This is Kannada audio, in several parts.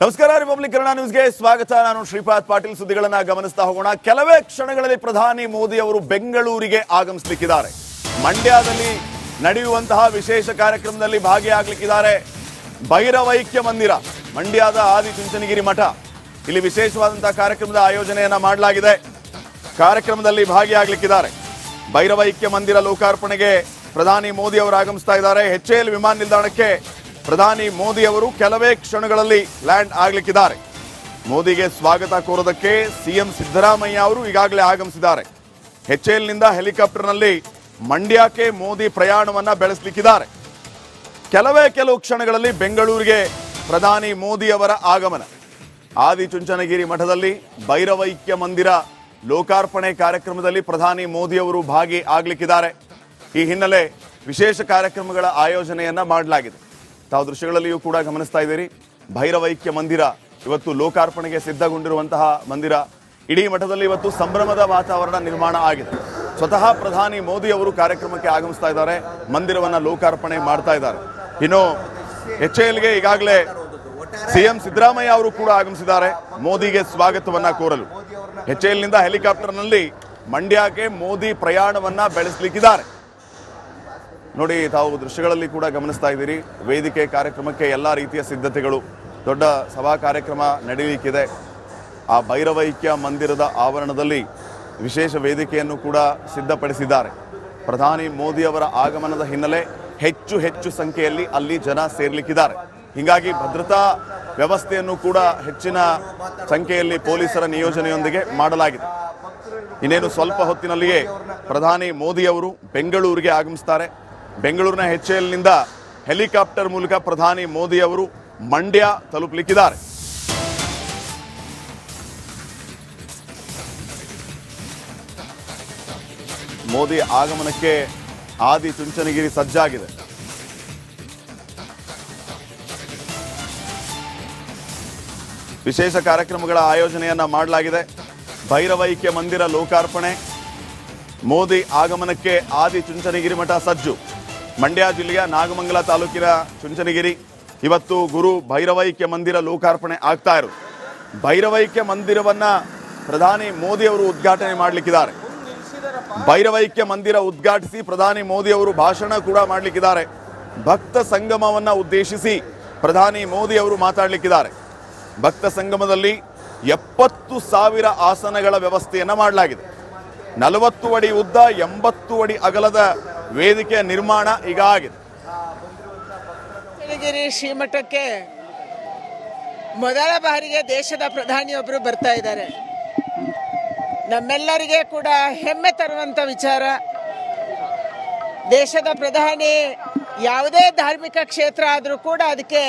ನಮಸ್ಕಾರ. ರಿಪಬ್ಲಿಕ್ ಕನ್ನಡ ನ್ಯೂಸ್ಗೆ ಸ್ವಾಗತ. ನಾನು ಶ್ರೀಪಾದ್ ಪಾಟೀಲ್. ಸುದ್ದಿಗಳನ್ನ ಗಮನಿಸ್ತಾ ಹೋಗೋಣ. ಕೆಲವೇ ಕ್ಷಣಗಳಲ್ಲಿ ಪ್ರಧಾನಿ ಮೋದಿ ಅವರು ಬೆಂಗಳೂರಿಗೆ ಆಗಮಿಸಲಿಕ್ಕಿದ್ದಾರೆ. ಮಂಡ್ಯದಲ್ಲಿ ನಡೆಯುವಂತಹ ವಿಶೇಷ ಕಾರ್ಯಕ್ರಮದಲ್ಲಿ ಭಾಗಿಯಾಗಲಿಕ್ಕಿದ್ದಾರೆ. ಭೈರವೈಕ್ಯ ಮಂದಿರ, ಮಂಡ್ಯದ ಆದಿಚುಂಚನಗಿರಿ ಮಠ, ಇಲ್ಲಿ ವಿಶೇಷವಾದಂತಹ ಕಾರ್ಯಕ್ರಮದ ಆಯೋಜನೆಯನ್ನ ಮಾಡಲಾಗಿದೆ. ಕಾರ್ಯಕ್ರಮದಲ್ಲಿ ಭಾಗಿಯಾಗಲಿಕ್ಕಿದ್ದಾರೆ. ಭೈರವೈಕ್ಯ ಮಂದಿರ ಲೋಕಾರ್ಪಣೆಗೆ ಪ್ರಧಾನಿ ಮೋದಿ ಅವರು ಆಗಮಿಸ್ತಾ ಇದ್ದಾರೆ. HAL ವಿಮಾನ ನಿಲ್ದಾಣಕ್ಕೆ ಪ್ರಧಾನಿ ಮೋದಿ ಅವರು ಕೆಲವೇ ಕ್ಷಣಗಳಲ್ಲಿ ಲ್ಯಾಂಡ್ ಆಗಲಿಕ್ಕಿದ್ದಾರೆ. ಮೋದಿಗೆ ಸ್ವಾಗತ ಕೋರೋದಕ್ಕೆ ಸಿಎಂ ಸಿದ್ದರಾಮಯ್ಯ ಅವರು ಈಗಾಗಲೇ ಆಗಮಿಸಿದ್ದಾರೆ. HAL ನಿಂದ ಹೆಲಿಕಾಪ್ಟರ್ನಲ್ಲಿ ಮಂಡ್ಯಕ್ಕೆ ಮೋದಿ ಪ್ರಯಾಣವನ್ನ ಬೆಳೆಸಲಿಕ್ಕಿದ್ದಾರೆ. ಕೆಲವು ಕ್ಷಣಗಳಲ್ಲಿ ಬೆಂಗಳೂರಿಗೆ ಪ್ರಧಾನಿ ಮೋದಿ ಅವರ ಆಗಮನ. ಆದಿಚುಂಚನಗಿರಿ ಮಠದಲ್ಲಿ ಭೈರವೈಕ್ಯ ಮಂದಿರ ಲೋಕಾರ್ಪಣೆ ಕಾರ್ಯಕ್ರಮದಲ್ಲಿ ಪ್ರಧಾನಿ ಮೋದಿ ಅವರು ಭಾಗಿ ಆಗಲಿಕ್ಕಿದ್ದಾರೆ. ಈ ಹಿನ್ನೆಲೆ ವಿಶೇಷ ಕಾರ್ಯಕ್ರಮಗಳ ಆಯೋಜನೆಯನ್ನ ಮಾಡಲಾಗಿದೆ. ತಾವು ದೃಶ್ಯಗಳಲ್ಲಿಯೂ ಕೂಡ ಗಮನಿಸ್ತಾ ಇದ್ದೀರಿ. ಭೈರವೈಕ್ಯ ಮಂದಿರ ಇವತ್ತು ಲೋಕಾರ್ಪಣೆಗೆ ಸಿದ್ಧಗೊಂಡಿರುವಂತಹ ಮಂದಿರ. ಇಡೀ ಮಠದಲ್ಲಿ ಇವತ್ತು ಸಂಭ್ರಮದ ವಾತಾವರಣ ನಿರ್ಮಾಣ ಆಗಿದೆ. ಸ್ವತಃ ಪ್ರಧಾನಿ ಮೋದಿ ಅವರು ಕಾರ್ಯಕ್ರಮಕ್ಕೆ ಆಗಮಿಸ್ತಾ ಇದ್ದಾರೆ, ಮಂದಿರವನ್ನ ಲೋಕಾರ್ಪಣೆ ಮಾಡ್ತಾ ಇದ್ದಾರೆ. ಇನ್ನು HALಗೆ ಈಗಾಗಲೇ ಸಿಎಂ ಸಿದ್ದರಾಮಯ್ಯ ಅವರು ಕೂಡ ಆಗಮಿಸಿದ್ದಾರೆ ಮೋದಿಗೆ ಸ್ವಾಗತವನ್ನ ಕೋರಲು. HAL ನಿಂದ ಹೆಲಿಕಾಪ್ಟರ್ನಲ್ಲಿ ಮಂಡ್ಯಕ್ಕೆ ಮೋದಿ ಪ್ರಯಾಣವನ್ನ ಬೆಳೆಸಲಿಕ್ಕಿದ್ದಾರೆ. ನೋಡಿ, ತಾವು ದೃಶ್ಯಗಳಲ್ಲಿ ಕೂಡ ಗಮನಿಸ್ತಾ ಇದ್ದೀರಿ. ವೇದಿಕೆ ಕಾರ್ಯಕ್ರಮಕ್ಕೆ ಎಲ್ಲ ರೀತಿಯ ಸಿದ್ಧತೆಗಳು, ದೊಡ್ಡ ಸಭಾ ಕಾರ್ಯಕ್ರಮ ನಡೆಯಲಿಕ್ಕಿದೆ. ಆ ಭೈರವೈಕ್ಯ ಮಂದಿರದ ಆವರಣದಲ್ಲಿ ವಿಶೇಷ ವೇದಿಕೆಯನ್ನು ಕೂಡ ಸಿದ್ಧಪಡಿಸಿದ್ದಾರೆ. ಪ್ರಧಾನಿ ಮೋದಿ ಅವರ ಆಗಮನದ ಹಿನ್ನೆಲೆ ಹೆಚ್ಚು ಸಂಖ್ಯೆಯಲ್ಲಿ ಅಲ್ಲಿ ಜನ ಸೇರ್ಲಿಕ್ಕಿದ್ದಾರೆ. ಹೀಗಾಗಿ ಭದ್ರತಾ ವ್ಯವಸ್ಥೆಯನ್ನು ಕೂಡ ಹೆಚ್ಚಿನ ಸಂಖ್ಯೆಯಲ್ಲಿ ಪೊಲೀಸರ ನಿಯೋಜನೆಯೊಂದಿಗೆ ಮಾಡಲಾಗಿದೆ. ಇನ್ನೇನು ಸ್ವಲ್ಪ ಹೊತ್ತಿನಲ್ಲಿಯೇ ಪ್ರಧಾನಿ ಮೋದಿ ಅವರು ಬೆಂಗಳೂರಿಗೆ ಆಗಮಿಸ್ತಾರೆ. ಬೆಂಗಳೂರಿನ HAL ನಿಂದ ಹೆಲಿಕಾಪ್ಟರ್ ಮೂಲಕ ಪ್ರಧಾನಿ ಮೋದಿ ಅವರು ಮಂಡ್ಯ ತಲುಪಲಿಕ್ಕಿದ್ದಾರೆ. ಮೋದಿ ಆಗಮನಕ್ಕೆ ಆದಿಚುಂಚನಗಿರಿ ಸಜ್ಜಾಗಿದೆ. ವಿಶೇಷ ಕಾರ್ಯಕ್ರಮಗಳ ಆಯೋಜನೆಯನ್ನ ಮಾಡಲಾಗಿದೆ. ಭೈರವೈಕ್ಯ ಮಂದಿರ ಲೋಕಾರ್ಪಣೆ, ಮೋದಿ ಆಗಮನಕ್ಕೆ ಆದಿಚುಂಚನಗಿರಿ ಮಠ ಸಜ್ಜು. ಮಂಡ್ಯ ಜಿಲ್ಲೆಯ ನಾಗಮಂಗಲ ತಾಲೂಕಿನ ಚುಂಚನಗಿರಿ ಇವತ್ತು ಗುರು ಭೈರವೈಕ್ಯ ಮಂದಿರ ಲೋಕಾರ್ಪಣೆ ಆಗ್ತಾ ಇರೋದು. ಭೈರವೈಕ್ಯ ಮಂದಿರವನ್ನ ಪ್ರಧಾನಿ ಮೋದಿ ಅವರು ಉದ್ಘಾಟನೆ ಮಾಡಲಿಕ್ಕಿದ್ದಾರೆ. ಭೈರವೈಕ್ಯ ಮಂದಿರ ಉದ್ಘಾಟಿಸಿ ಪ್ರಧಾನಿ ಮೋದಿ ಅವರು ಭಾಷಣ ಕೂಡ ಮಾಡಲಿಕ್ಕಿದ್ದಾರೆ. ಭಕ್ತ ಸಂಗಮವನ್ನ ಉದ್ದೇಶಿಸಿ ಪ್ರಧಾನಿ ಮೋದಿ ಅವರು ಮಾತಾಡಲಿಕ್ಕಿದ್ದಾರೆ. ಭಕ್ತ ಸಂಗಮದಲ್ಲಿ 70,000 ಆಸನಗಳ ವ್ಯವಸ್ಥೆಯನ್ನ ಮಾಡಲಾಗಿದೆ. 40 ಅಡಿ ಉದ್ದ, 80 ಅಡಿ ಅಗಲದ ವೇದಿಕೆಯ ನಿರ್ಮಾಣ ಈಗ ಆಗಿದೆ. ಚನ್ನಗಿರಿ ಶ್ರೀಮಠಕ್ಕೆ ಮೊದಲ ಬಾರಿಗೆ ದೇಶದ ಪ್ರಧಾನಿಯೊಬ್ಬರು ಬರ್ತಾ ಇದ್ದಾರೆ. ನಮ್ಮೆಲ್ಲರಿಗೆ ಕೂಡ ಹೆಮ್ಮೆ ತರುವಂತ ವಿಚಾರ. ದೇಶದ ಪ್ರಧಾನಿ ಯಾವುದೇ ಧಾರ್ಮಿಕ ಕ್ಷೇತ್ರ ಆದರೂ ಕೂಡ ಅದಕ್ಕೆ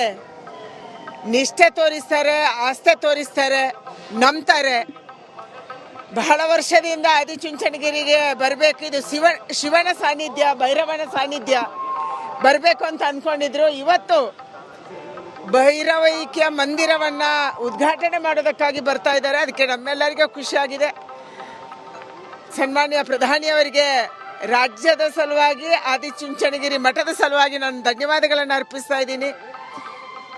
ನಿಷ್ಠೆ ತೋರಿಸ್ತಾರೆ, ಆಸ್ಥೆ ತೋರಿಸ್ತಾರೆ, ನಂಬ್ತಾರೆ. ಬಹಳ ವರ್ಷದಿಂದ ಆದಿಚುಂಚನಗಿರಿಗೆ ಬರಬೇಕು, ಇದು ಶಿವನ ಸಾನ್ನಿಧ್ಯ, ಭೈರವನ ಸಾನ್ನಿಧ್ಯ ಬರಬೇಕು ಅಂತ ಅಂದ್ಕೊಂಡಿದ್ರು. ಇವತ್ತು ಭೈರವೈಕ್ಯ ಮಂದಿರವನ್ನು ಉದ್ಘಾಟನೆ ಮಾಡೋದಕ್ಕಾಗಿ ಬರ್ತಾ ಇದ್ದಾರೆ. ಅದಕ್ಕೆ ನಮ್ಮೆಲ್ಲರಿಗೂ ಖುಷಿಯಾಗಿದೆ. ಸನ್ಮಾನ್ಯ ಪ್ರಧಾನಿಯವರಿಗೆ ರಾಜ್ಯದ ಸಲುವಾಗಿ, ಆದಿಚುಂಚನಗಿರಿ ಮಠದ ಸಲುವಾಗಿ ನಾನು ಧನ್ಯವಾದಗಳನ್ನು ಅರ್ಪಿಸ್ತಾ ಇದ್ದೀನಿ.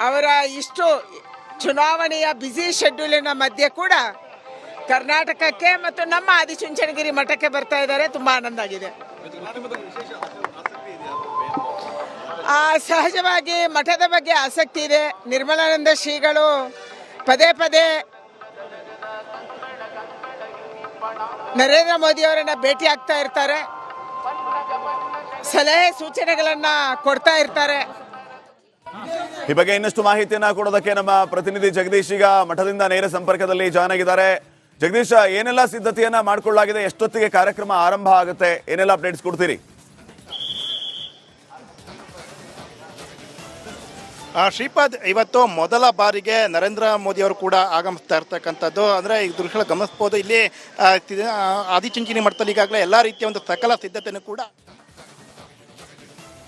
ಅವರ ಇಷ್ಟು ಚುನಾವಣೆಯ ಬ್ಯುಸಿ ಶೆಡ್ಯೂಲಿನ ಮಧ್ಯೆ ಕೂಡ ಕರ್ನಾಟಕಕ್ಕೆ ಮತ್ತು ನಮ್ಮ ಆದಿಚುಂಚನಗಿರಿ ಮಠಕ್ಕೆ ಬರ್ತಾ ಇದ್ದಾರೆ. ತುಂಬ ಆನಂದ ಆಗಿದೆ. ಸಹಜವಾಗಿ ಮಠದ ಬಗ್ಗೆ ಆಸಕ್ತಿ ಇದೆ. ನಿರ್ಮಲಾನಂದ ಶ್ರೀಗಳು ಪದೇ ನರೇಂದ್ರ ಮೋದಿ ಅವರನ್ನ ಭೇಟಿ ಆಗ್ತಾ ಇರ್ತಾರೆ, ಸಲಹೆ ಸೂಚನೆಗಳನ್ನ ಕೊಡ್ತಾ ಇರ್ತಾರೆ. ಈ ಬಗ್ಗೆ ಇನ್ನಷ್ಟು ಮಾಹಿತಿಯನ್ನ ಕೊಡೋದಕ್ಕೆ ನಮ್ಮ ಪ್ರತಿನಿಧಿ ಜಗದೀಶ್ ಈಗ ಮಠದಿಂದ ನೇರ ಸಂಪರ್ಕದಲ್ಲಿ ಜಾಯ್ನ್ ಆಗಿದ್ದಾರೆ. ಜಗದೀಶ್, ಏನೆಲ್ಲ ಸಿದ್ಧತೆಯನ್ನ ಮಾಡಿಕೊಳ್ಳಲಾಗಿದೆ? ಎಷ್ಟೊತ್ತಿಗೆ ಕಾರ್ಯಕ್ರಮ ಆರಂಭ ಆಗುತ್ತೆ? ಏನೆಲ್ಲ ಅಪ್ಡೇಟ್ಸ್ ಕೊಡ್ತೀರಿ? ಶ್ರೀಪಾದ್, ಇವತ್ತು ಮೊದಲ ಬಾರಿಗೆ ನರೇಂದ್ರ ಮೋದಿ ಅವರು ಕೂಡ ಆಗಮಿಸ್ತಾ ಇರ್ತಕ್ಕಂಥದ್ದು. ಅಂದರೆ ಈ ದೃಶ್ಯ ಗಮನಿಸ್ಬೋದು. ಇಲ್ಲಿ ಆದಿಚುಂಚನಗಿರಿ ಮಠದಲ್ಲಿ ಈಗಾಗಲೇ ಎಲ್ಲ ರೀತಿಯ ಒಂದು ಸಕಲ ಸಿದ್ಧತೆಯನ್ನು ಕೂಡ.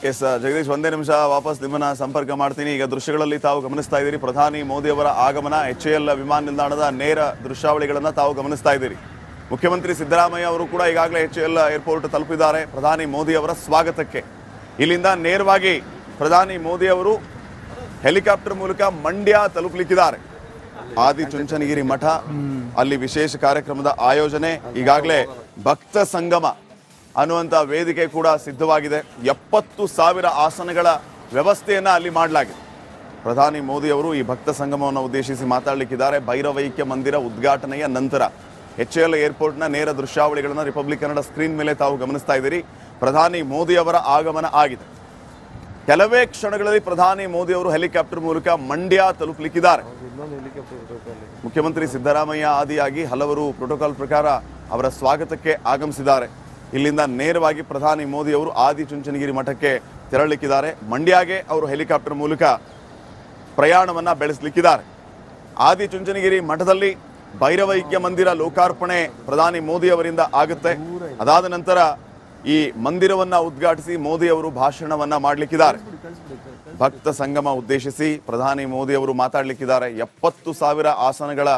ಎಸ್ ಜಗದೀಶ್, ಒಂದೇ ನಿಮಿಷ ವಾಪಸ್ ನಿಮ್ಮನ್ನ ಸಂಪರ್ಕ ಮಾಡ್ತೀನಿ. ಈಗ ದೃಶ್ಯಗಳಲ್ಲಿ ತಾವು ಗಮನಿಸ್ತಾ ಇದ್ದೀರಿ ಪ್ರಧಾನಿ ಮೋದಿ ಅವರ ಆಗಮನ. HAL ವಿಮಾನ ನಿಲ್ದಾಣದ ನೇರ ದೃಶ್ಯಾವಳಿಗಳನ್ನ ತಾವು ಗಮನಿಸ್ತಾ ಇದ್ದೀರಿ. ಮುಖ್ಯಮಂತ್ರಿ ಸಿದ್ದರಾಮಯ್ಯ ಅವರು ಕೂಡ ಈಗಾಗಲೇ HAL ಏರ್ಪೋರ್ಟ್ ತಲುಪಿದ್ದಾರೆ ಪ್ರಧಾನಿ ಮೋದಿ ಅವರ ಸ್ವಾಗತಕ್ಕೆ. ಇಲ್ಲಿಂದ ನೇರವಾಗಿ ಪ್ರಧಾನಿ ಮೋದಿ ಅವರು ಹೆಲಿಕಾಪ್ಟರ್ ಮೂಲಕ ಮಂಡ್ಯ ತಲುಪಲಿಕ್ಕಿದ್ದಾರೆ. ಆದಿಚುಂಚನಗಿರಿ ಮಠ ಅಲ್ಲಿ ವಿಶೇಷ ಕಾರ್ಯಕ್ರಮದ ಆಯೋಜನೆ, ಈಗಾಗಲೇ ಭಕ್ತ ಸಂಗಮ ಅನ್ನುವಂಥ ವೇದಿಕೆ ಕೂಡ ಸಿದ್ಧವಾಗಿದೆ. 70,000 ಆಸನಗಳ ವ್ಯವಸ್ಥೆಯನ್ನ ಅಲ್ಲಿ ಮಾಡಲಾಗಿದೆ. ಪ್ರಧಾನಿ ಮೋದಿ ಅವರು ಈ ಭಕ್ತ ಸಂಗಮವನ್ನು ಉದ್ದೇಶಿಸಿ ಮಾತಾಡಲಿಕ್ಕಿದ್ದಾರೆ. ಭೈರವೈಕ್ಯ ಮಂದಿರ ಉದ್ಘಾಟನೆಯ ನಂತರ HAL ಏರ್ಪೋರ್ಟ್ನ ನೇರ ದೃಶ್ಯಾವಳಿಗಳನ್ನು ರಿಪಬ್ಲಿಕ್ ಕನ್ನಡ ಸ್ಕ್ರೀನ್ ಮೇಲೆ ತಾವು ಗಮನಿಸ್ತಾ ಇದ್ದೀರಿ. ಪ್ರಧಾನಿ ಮೋದಿ ಅವರ ಆಗಮನ ಆಗಿದೆ. ಕೆಲವೇ ಕ್ಷಣಗಳಲ್ಲಿ ಪ್ರಧಾನಿ ಮೋದಿ ಅವರು ಹೆಲಿಕಾಪ್ಟರ್ ಮೂಲಕ ಮಂಡ್ಯ ತಲುಪಲಿಕ್ಕಿದ್ದಾರೆ. ಮುಖ್ಯಮಂತ್ರಿ ಸಿದ್ದರಾಮಯ್ಯ ಆದಿಯಾಗಿ ಹಲವರು ಪ್ರೋಟೋಕಾಲ್ ಪ್ರಕಾರ ಅವರ ಸ್ವಾಗತಕ್ಕೆ ಆಗಮಿಸಿದ್ದಾರೆ. ಇಲ್ಲಿಂದ ನೇರವಾಗಿ ಪ್ರಧಾನಿ ಮೋದಿ ಅವರು ಆದಿಚುಂಚನಗಿರಿ ಮಠಕ್ಕೆ ತೆರಳಲಿಕ್ಕಿದ್ದಾರೆ. ಮಂಡ್ಯಗೆ ಅವರು ಹೆಲಿಕಾಪ್ಟರ್ ಮೂಲಕ ಪ್ರಯಾಣವನ್ನ ಬೆಳೆಸಲಿಕ್ಕಿದ್ದಾರೆ. ಆದಿಚುಂಚನಗಿರಿ ಮಠದಲ್ಲಿ ಭೈರವೈಕ್ಯ ಮಂದಿರ ಲೋಕಾರ್ಪಣೆ ಪ್ರಧಾನಿ ಮೋದಿ ಅವರಿಂದ ಆಗುತ್ತೆ. ಅದಾದ ನಂತರ ಈ ಮಂದಿರವನ್ನ ಉದ್ಘಾಟಿಸಿ ಮೋದಿ ಅವರು ಭಾಷಣವನ್ನ ಮಾಡಲಿಕ್ಕಿದ್ದಾರೆ. ಭಕ್ತ ಸಂಗಮ ಉದ್ದೇಶಿಸಿ ಪ್ರಧಾನಿ ಮೋದಿ ಅವರು ಮಾತಾಡಲಿಕ್ಕಿದ್ದಾರೆ. 70,000 ಆಸನಗಳ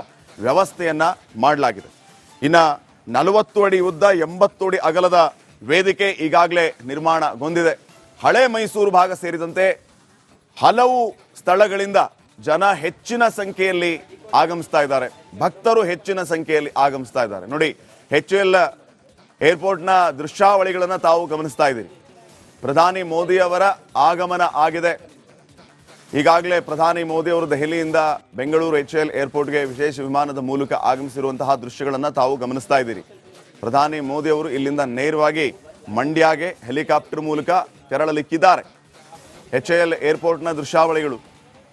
ವ್ಯವಸ್ಥೆಯನ್ನ ಮಾಡಲಾಗಿದೆ. ಇನ್ನ 40 ಅಡಿ ಉದ್ದ 80 ಅಡಿ ಅಗಲದ ವೇದಿಕೆ ಈಗಾಗಲೇ ನಿರ್ಮಾಣಗೊಂಡಿದೆ. ಹಳೆ ಮೈಸೂರು ಭಾಗ ಸೇರಿದಂತೆ ಹಲವು ಸ್ಥಳಗಳಿಂದ ಜನ ಹೆಚ್ಚಿನ ಸಂಖ್ಯೆಯಲ್ಲಿ ಆಗಮಿಸ್ತಾ ಇದ್ದಾರೆ. ಭಕ್ತರು ಹೆಚ್ಚಿನ ಸಂಖ್ಯೆಯಲ್ಲಿ ಆಗಮಿಸ್ತಾ ಇದ್ದಾರೆ. ನೋಡಿ, HAL ಏರ್ಪೋರ್ಟ್ನ ದೃಶ್ಯಾವಳಿಗಳನ್ನು ತಾವು ಗಮನಿಸ್ತಾ ಇದ್ದೀರಿ. ಪ್ರಧಾನಿ ಮೋದಿ ಅವರ ಆಗಮನ ಆಗಿದೆ. ಈಗಾಗಲೇ ಪ್ರಧಾನಿ ಮೋದಿ ಅವರು ದೆಹಲಿಯಿಂದ ಬೆಂಗಳೂರು HAL ಏರ್ಪೋರ್ಟ್ಗೆ ವಿಶೇಷ ವಿಮಾನದ ಮೂಲಕ ಆಗಮಿಸಿರುವಂತಹ ದೃಶ್ಯಗಳನ್ನು ತಾವು ಗಮನಿಸ್ತಾ ಇದ್ದೀರಿ. ಪ್ರಧಾನಿ ಮೋದಿ ಅವರು ಇಲ್ಲಿಂದ ನೇರವಾಗಿ ಮಂಡ್ಯಗೆ ಹೆಲಿಕಾಪ್ಟರ್ ಮೂಲಕ ತೆರಳಲಿಕ್ಕಿದ್ದಾರೆ. HAL ಏರ್ಪೋರ್ಟ್ನ ದೃಶ್ಯಾವಳಿಗಳು.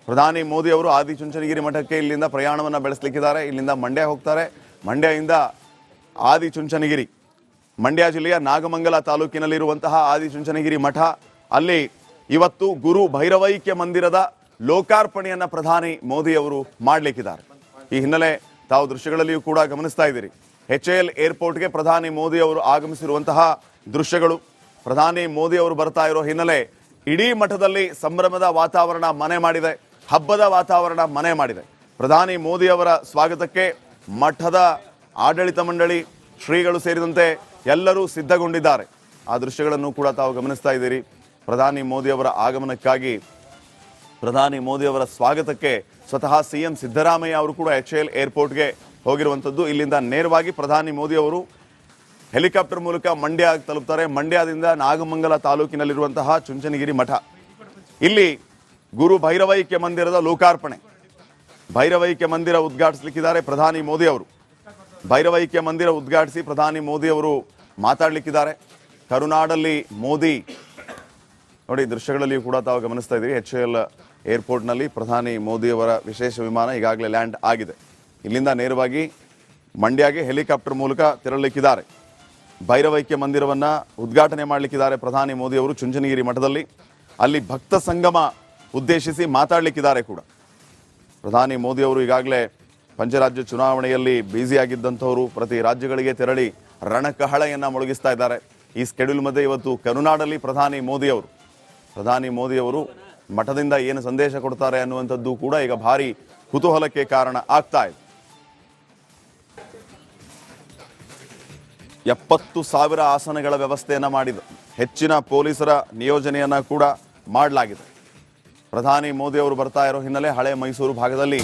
ಪ್ರಧಾನಿ ಮೋದಿ ಅವರು ಆದಿಚುಂಚನಗಿರಿ ಮಠಕ್ಕೆ ಇಲ್ಲಿಂದ ಪ್ರಯಾಣವನ್ನು ಬೆಳೆಸಲಿಕ್ಕಿದ್ದಾರೆ. ಇಲ್ಲಿಂದ ಮಂಡ್ಯ ಹೋಗ್ತಾರೆ. ಮಂಡ್ಯದಿಂದ ಆದಿಚುಂಚನಗಿರಿ, ಮಂಡ್ಯ ಜಿಲ್ಲೆಯ ನಾಗಮಂಗಲ ತಾಲೂಕಿನಲ್ಲಿರುವಂತಹ ಆದಿಚುಂಚನಗಿರಿ ಮಠ, ಅಲ್ಲಿ ಇವತ್ತು ಗುರು ಭೈರವೈಕ್ಯ ಮಂದಿರದ ಲೋಕಾರ್ಪಣೆಯನ್ನ ಪ್ರಧಾನಿ ಮೋದಿ ಅವರು ಮಾಡಲಿಕ್ಕಿದ್ದಾರೆ. ಈ ಹಿನ್ನೆಲೆ ತಾವು ದೃಶ್ಯಗಳಲ್ಲಿಯೂ ಕೂಡ ಗಮನಿಸ್ತಾ ಇದ್ದೀರಿ. HAL ಏರ್ಪೋರ್ಟ್ಗೆ ಪ್ರಧಾನಿ ಮೋದಿ ಅವರು ಆಗಮಿಸಿರುವಂತಹ ದೃಶ್ಯಗಳು. ಪ್ರಧಾನಿ ಮೋದಿ ಅವರು ಬರ್ತಾ ಇರೋ ಹಿನ್ನೆಲೆ ಇಡೀ ಮಠದಲ್ಲಿ ಸಂಭ್ರಮದ ವಾತಾವರಣ ಮನೆ ಮಾಡಿದೆ. ಹಬ್ಬದ ವಾತಾವರಣ ಮನೆ ಮಾಡಿದೆ. ಪ್ರಧಾನಿ ಮೋದಿ ಅವರ ಸ್ವಾಗತಕ್ಕೆ ಮಠದ ಆಡಳಿತ ಮಂಡಳಿ, ಶ್ರೀಗಳು ಸೇರಿದಂತೆ ಎಲ್ಲರೂ ಸಿದ್ಧಗೊಂಡಿದ್ದಾರೆ. ಆ ದೃಶ್ಯಗಳನ್ನು ಕೂಡ ತಾವು ಗಮನಿಸ್ತಾ ಇದ್ದೀರಿ. ಪ್ರಧಾನಿ ಮೋದಿ ಅವರ ಆಗಮನಕ್ಕಾಗಿ, ಪ್ರಧಾನಿ ಮೋದಿ ಅವರ ಸ್ವಾಗತಕ್ಕೆ ಸ್ವತಃ CM ಸಿದ್ದರಾಮಯ್ಯ ಅವರು ಕೂಡ HAL ಏರ್ಪೋರ್ಟ್ಗೆ ಹೋಗಿರುವಂಥದ್ದು. ಇಲ್ಲಿಂದ ನೇರವಾಗಿ ಪ್ರಧಾನಿ ಮೋದಿ ಅವರು ಹೆಲಿಕಾಪ್ಟರ್ ಮೂಲಕ ಮಂಡ್ಯ ತಲುಪ್ತಾರೆ. ಮಂಡ್ಯದಿಂದ ನಾಗಮಂಗಲ ತಾಲೂಕಿನಲ್ಲಿರುವಂತಹ ಚುಂಚನಗಿರಿ ಮಠ, ಇಲ್ಲಿ ಗುರು ಭೈರವೈಕ್ಯ ಮಂದಿರದ ಲೋಕಾರ್ಪಣೆ, ಭೈರವೈಕ್ಯ ಮಂದಿರ ಉದ್ಘಾಟಿಸಲಿಕ್ಕಿದ್ದಾರೆ ಪ್ರಧಾನಿ ಮೋದಿ ಅವರು. ಭೈರವೈಕ್ಯ ಮಂದಿರ ಉದ್ಘಾಟಿಸಿ ಪ್ರಧಾನಿ ಮೋದಿ ಅವರು ಮಾತಾಡಲಿಕ್ಕಿದ್ದಾರೆ. ಕರುನಾಡಲ್ಲಿ ಮೋದಿ, ನೋಡಿ ದೃಶ್ಯಗಳಲ್ಲಿಯೂ ಕೂಡ ತಾವು ಗಮನಿಸ್ತಾ ಇದ್ದೀರಿ. HAL ಏರ್ಪೋರ್ಟ್ನಲ್ಲಿ ಪ್ರಧಾನಿ ಮೋದಿ ಅವರ ವಿಶೇಷ ವಿಮಾನ ಈಗಾಗಲೇ ಲ್ಯಾಂಡ್ ಆಗಿದೆ. ಇಲ್ಲಿಂದ ನೇರವಾಗಿ ಮಂಡ್ಯಗೆ ಹೆಲಿಕಾಪ್ಟರ್ ಮೂಲಕ ತೆರಳಲಿಕ್ಕಿದ್ದಾರೆ. ಭೈರವೈಕ್ಯ ಮಂದಿರವನ್ನು ಉದ್ಘಾಟನೆ ಮಾಡಲಿಕ್ಕಿದ್ದಾರೆ ಪ್ರಧಾನಿ ಮೋದಿ ಅವರು ಚುಂಚನಗಿರಿ ಮಠದಲ್ಲಿ. ಅಲ್ಲಿ ಭಕ್ತ ಸಂಗಮ ಉದ್ದೇಶಿಸಿ ಮಾತಾಡಲಿಕ್ಕಿದ್ದಾರೆ ಕೂಡ. ಪ್ರಧಾನಿ ಮೋದಿ ಅವರು ಈಗಾಗಲೇ ಪಂಚರಾಜ್ಯ ಚುನಾವಣೆಯಲ್ಲಿ ಬ್ಯುಸಿಯಾಗಿದ್ದಂಥವರು ಪ್ರತಿ ರಾಜ್ಯಗಳಿಗೆ ತೆರಳಿ ರಣಕಹಳೆಯನ್ನು ಮೊಳಗಿಸ್ತಾ ಇದ್ದಾರೆ. ಈ ಸ್ಕೆಡ್ಯೂಲ್ ಮಧ್ಯೆ ಇವತ್ತು ಕರುನಾಡಲ್ಲಿ ಪ್ರಧಾನಿ ಮೋದಿ ಅವರು ಮಠದಿಂದ ಏನು ಸಂದೇಶ ಕೊಡ್ತಾರೆ ಅನ್ನುವಂಥದ್ದು ಕೂಡ ಈಗ ಭಾರಿ ಕುತೂಹಲಕ್ಕೆ ಕಾರಣ ಆಗ್ತಾ ಇದೆ. 70,000 ಆಸನಗಳ ವ್ಯವಸ್ಥೆಯನ್ನು ಮಾಡಿದೆ. ಹೆಚ್ಚಿನ ಪೊಲೀಸರ ನಿಯೋಜನೆಯನ್ನ ಕೂಡ ಮಾಡಲಾಗಿದೆ. ಪ್ರಧಾನಿ ಮೋದಿ ಅವರು ಬರ್ತಾ ಇರೋ ಹಿನ್ನೆಲೆ ಹಳೆ ಮೈಸೂರು ಭಾಗದಲ್ಲಿ